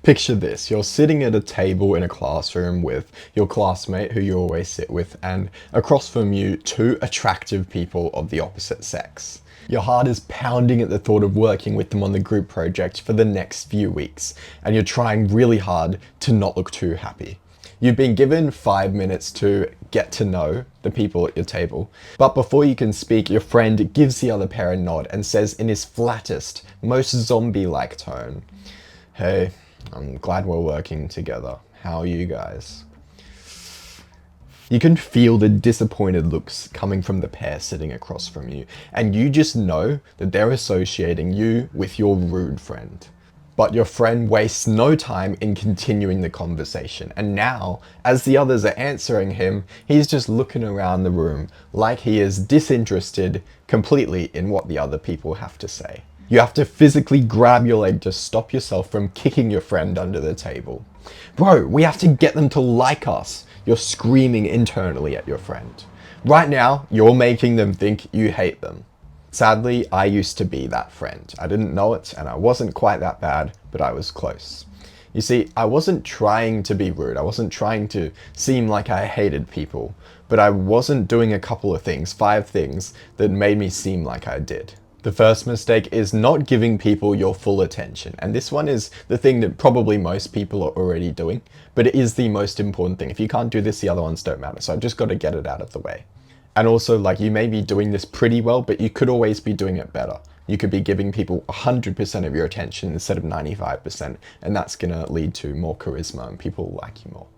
Picture this, you're sitting at a table in a classroom with your classmate who you always sit with, and across from you, two attractive people of the opposite sex. Your heart is pounding at the thought of working with them on the group project for the next few weeks, and you're trying really hard to not look too happy. You've been given 5 minutes to get to know the people at your table, but before you can speak, your friend gives the other pair a nod and says in his flattest, most zombie-like tone, "Hey, I'm glad we're working together. How are you guys?" You can feel the disappointed looks coming from the pair sitting across from you, and you just know that they're associating you with your rude friend. But your friend wastes no time in continuing the conversation, and now, as the others are answering him, he's just looking around the room like he is disinterested completely in what the other people have to say. You have to physically grab your leg to stop yourself from kicking your friend under the table. "Bro, we have to get them to like us." You're screaming internally at your friend. Right now, you're making them think you hate them. Sadly, I used to be that friend. I didn't know it, and I wasn't quite that bad, but I was close. You see, I wasn't trying to be rude. I wasn't trying to seem like I hated people, but I wasn't doing a couple of things, 5 things, that made me seem like I did. The first mistake is not giving people your full attention. And this one is the thing that probably most people are already doing, but it is the most important thing. If you can't do this, the other ones don't matter. So I've just got to get it out of the way. And also, like, you may be doing this pretty well, but you could always be doing it better. You could be giving people 100% of your attention instead of 95%, and that's going to lead to more charisma and people like you more.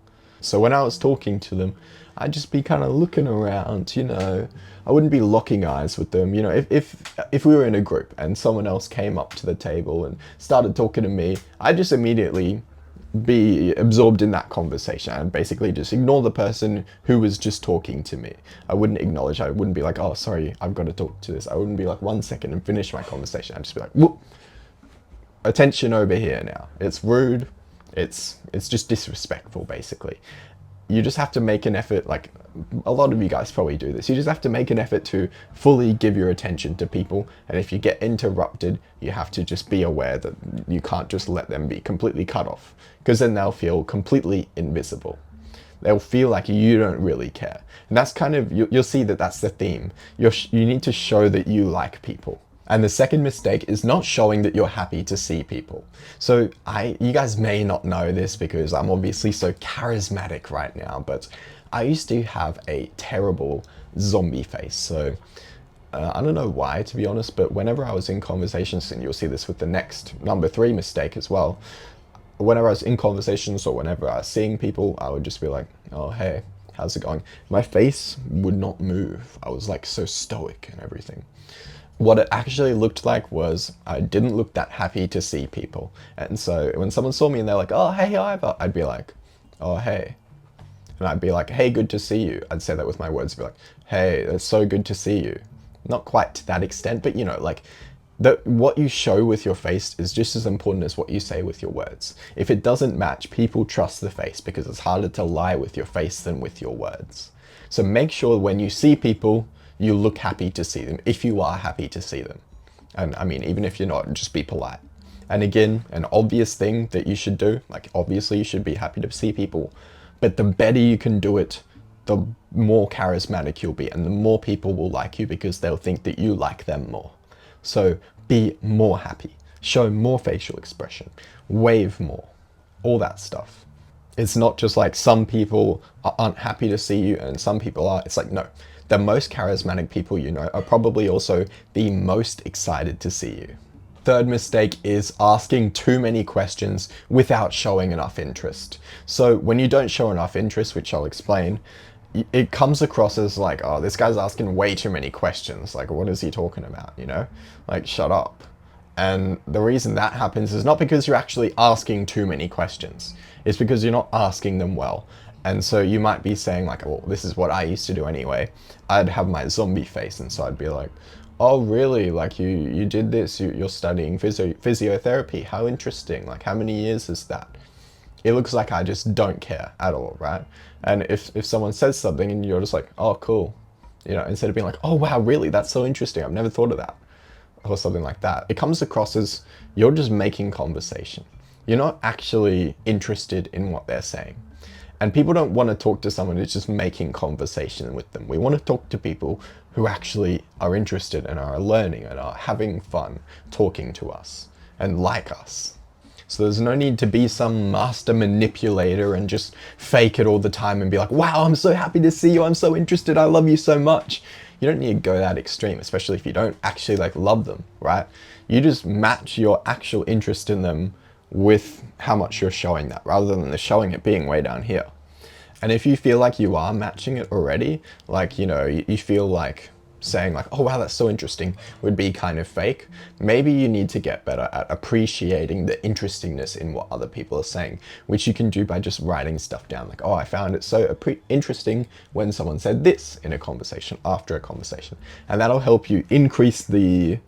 So when I was talking to them, I'd just be kind of looking around, you know. I wouldn't be locking eyes with them. You know, if we were in a group and someone else came up to the table and started talking to me, I'd just immediately be absorbed in that conversation and basically just ignore the person who was just talking to me. I wouldn't acknowledge. I wouldn't be like, "Oh, sorry, I've got to talk to this." I wouldn't be like 1 second and finish my conversation. I'd just be like, "Whoop, attention over here now." It's rude. It's just disrespectful, basically. You just have to make an effort, like a lot of you guys probably do this. You just have to make an effort to fully give your attention to people. And if you get interrupted, you have to just be aware that you can't just let them be completely cut off, because then they'll feel completely invisible. They'll feel like you don't really care. And that's kind of, you'll see that that's the theme. You need to show that you like people. And the second mistake is not showing that you're happy to see people. So you guys may not know this because I'm obviously so charismatic right now, but I used to have a terrible zombie face. So I don't know why, to be honest, but whenever I was in conversations, and you'll see this with the next number 3 mistake as well, whenever I was in conversations or whenever I was seeing people, I would just be like, "Oh, hey, how's it going?" My face would not move. I was like so stoic and everything. What it actually looked like was I didn't look that happy to see people. And so when someone saw me and they're like, "Oh, hey, Ivor," I'd be like, "Oh, hey." And I'd be like, "Hey, good to see you." I'd say that with my words. I'd be like, "Hey, it's so good to see you." Not quite to that extent, but you know, like what you show with your face is just as important as what you say with your words. If it doesn't match, people trust the face because it's harder to lie with your face than with your words. So make sure when you see people, you look happy to see them, if you are happy to see them. And I mean, even if you're not, just be polite. And again, an obvious thing that you should do, like obviously you should be happy to see people, but the better you can do it, the more charismatic you'll be, and the more people will like you because they'll think that you like them more. So be more happy, show more facial expression, wave more, all that stuff. It's not just like some people aren't happy to see you and some people are. It's like, no. The most charismatic people you know are probably also the most excited to see you. Third mistake is asking too many questions without showing enough interest. So when you don't show enough interest, which I'll explain, it comes across as like, "Oh, this guy's asking way too many questions. Like, what is he talking about? You know, like, shut up." And the reason that happens is not because you're actually asking too many questions. It's because you're not asking them well. And so you might be saying like, "Well, this is what I used to do anyway." I'd have my zombie face, and so I'd be like, "Oh, really? Like you did this? You're studying physiotherapy? How interesting. Like, how many years is that?" It looks like I just don't care at all, right? And if someone says something and you're just like, "Oh, cool," you know, instead of being like, "Oh, wow, really? That's so interesting. I've never thought of that," or something like that, it comes across as you're just making conversation. You're not actually interested in what they're saying. And people don't want to talk to someone who's just making conversation with them. We want to talk to people who actually are interested and are learning and are having fun talking to us and like us. So there's no need to be some master manipulator and just fake it all the time and be like, wow, I'm so happy to see you. I'm so interested. I love you so much. You don't need to go that extreme, especially if you don't actually like love them, right? You just match your actual interest in them with how much you're showing that, rather than the showing it being way down here. And if you feel like you are matching it already, like, you know, you feel like saying like, oh wow, that's so interesting, would be kind of fake. Maybe you need to get better at appreciating the interestingness in what other people are saying, which you can do by just writing stuff down. Like, oh, I found it so interesting when someone said this in a conversation, after a conversation. And that'll help you increase the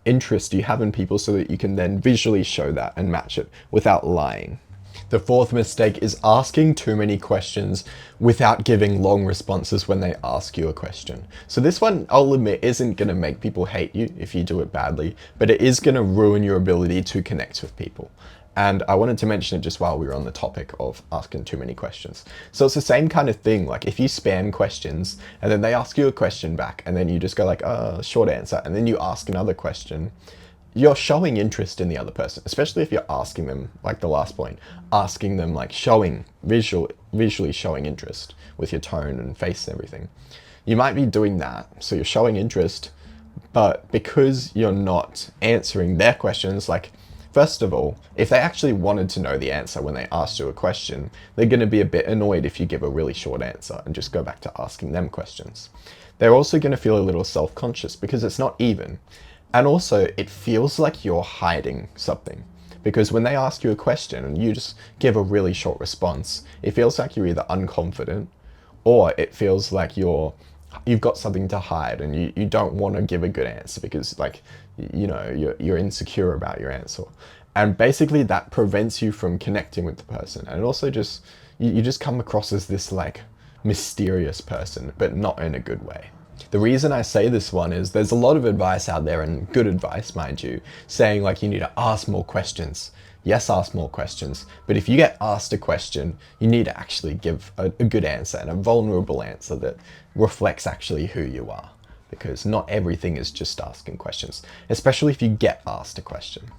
interest you have in people so that you can then visually show that and match it without lying. The fourth mistake is asking too many questions without giving long responses when they ask you a question. So this one, I'll admit, isn't going to make people hate you if you do it badly, but it is going to ruin your ability to connect with people. And I wanted to mention it just while we were on the topic of asking too many questions. So it's the same kind of thing. Like if you spam questions and then they ask you a question back and then you just go like, short answer. And then you ask another question, you're showing interest in the other person, especially if you're asking them, like the last point, asking them, like showing, visually showing interest with your tone and face and everything. You might be doing that. So you're showing interest, but because you're not answering their questions, like, first of all, if they actually wanted to know the answer when they asked you a question, they're going to be a bit annoyed if you give a really short answer and just go back to asking them questions. They're also going to feel a little self-conscious because it's not even. And also, it feels like you're hiding something. Because when they ask you a question and you just give a really short response, it feels like you're either unconfident or it feels like you've got something to hide and you don't want to give a good answer because, like, you know, you're insecure about your answer. And basically that prevents you from connecting with the person. And it also just, you just come across as this like mysterious person, but not in a good way. The reason I say this one is there's a lot of advice out there, and good advice, mind you, saying like you need to ask more questions. Yes, ask more questions, but if you get asked a question, you need to actually give a good answer and a vulnerable answer that reflects actually who you are. Because not everything is just asking questions, especially if you get asked a question.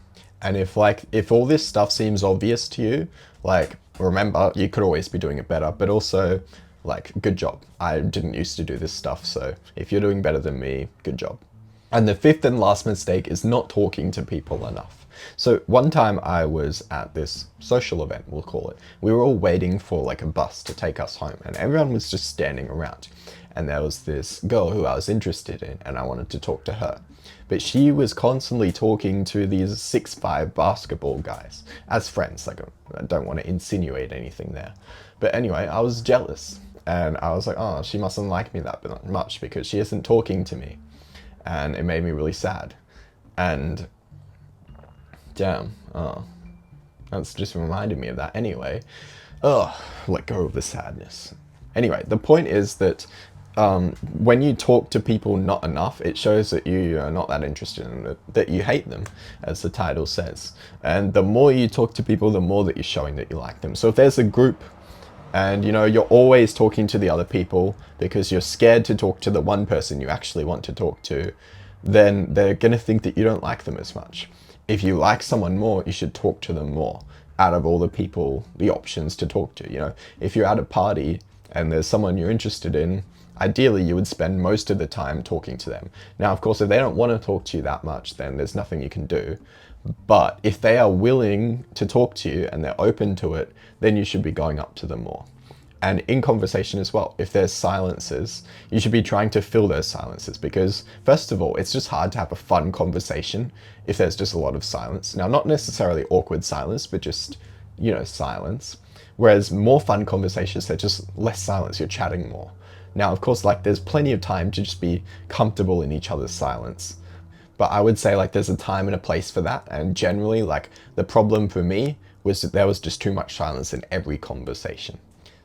And if all this stuff seems obvious to you, like, remember, you could always be doing it better, but also, like, good job. I didn't used to do this stuff, so if you're doing better than me, good job. And the fifth and last mistake is not talking to people enough. So one time I was at this social event, we'll call it. We were all waiting for like a bus to take us home, and everyone was just standing around. And there was this girl who I was interested in, and I wanted to talk to her. But she was constantly talking to these 6'5" basketball guys as friends. Like, I don't want to insinuate anything there. But anyway, I was jealous. And I was like, oh, she mustn't like me that much because she isn't talking to me. And it made me really sad. And damn, that's just reminded me of that anyway. Let go of the sadness. Anyway, the point is that when you talk to people not enough, it shows that you are not that interested in it, that you hate them, as the title says. And the more you talk to people, the more that you're showing that you like them. So if there's a group and, you know, you're always talking to the other people because you're scared to talk to the one person you actually want to talk to, then they're going to think that you don't like them as much. If you like someone more, you should talk to them more out of all the people, the options to talk to. You know, if you're at a party and there's someone you're interested in, ideally you would spend most of the time talking to them. Now, of course, if they don't want to talk to you that much, then there's nothing you can do. But if they are willing to talk to you and they're open to it, then you should be going up to them more. And in conversation as well, if there's silences, you should be trying to fill those silences because, first of all, it's just hard to have a fun conversation if there's just a lot of silence. Now, not necessarily awkward silence, but just, you know, silence. Whereas more fun conversations, they're just less silence, you're chatting more. Now, of course, like, there's plenty of time to just be comfortable in each other's silence. But I would say, like, there's a time and a place for that. And generally, like, the problem for me was that there was just too much silence in every conversation.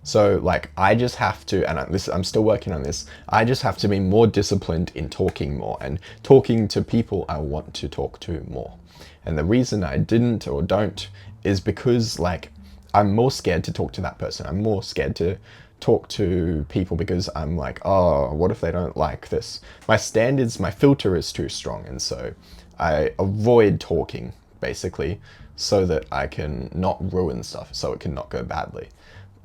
So, like, I just have to, and I'm still working on this, I just have to be more disciplined in talking more and talking to people I want to talk to more. And the reason I didn't or don't is because like I'm more scared to talk to that person. I'm more scared to talk to people because I'm like, oh, what if they don't like this? My standards, my filter is too strong, and so I avoid talking basically so that I can not ruin stuff, so it can not go badly.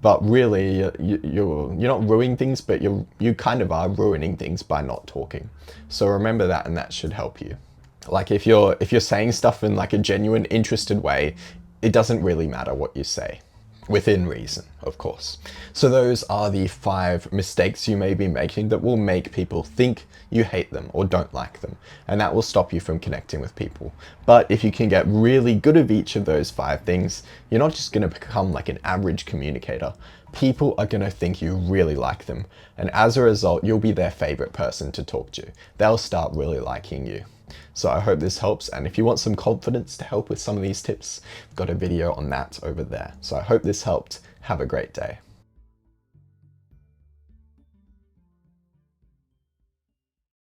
But really, you're not ruining things, but you kind of are ruining things by not talking. So remember that, and that should help you. Like if you're saying stuff in like a genuine, interested way, it doesn't really matter what you say. Within reason, of course. So those are the 5 mistakes you may be making that will make people think you hate them or don't like them, and that will stop you from connecting with people. But if you can get really good at each of those 5 things, you're not just going to become like an average communicator. People are going to think you really like them, and as a result, you'll be their favorite person to talk to. They'll start really liking you. So I hope this helps, and if you want some confidence to help with some of these tips, I've got a video on that over there. So I hope this helped. Have a great day.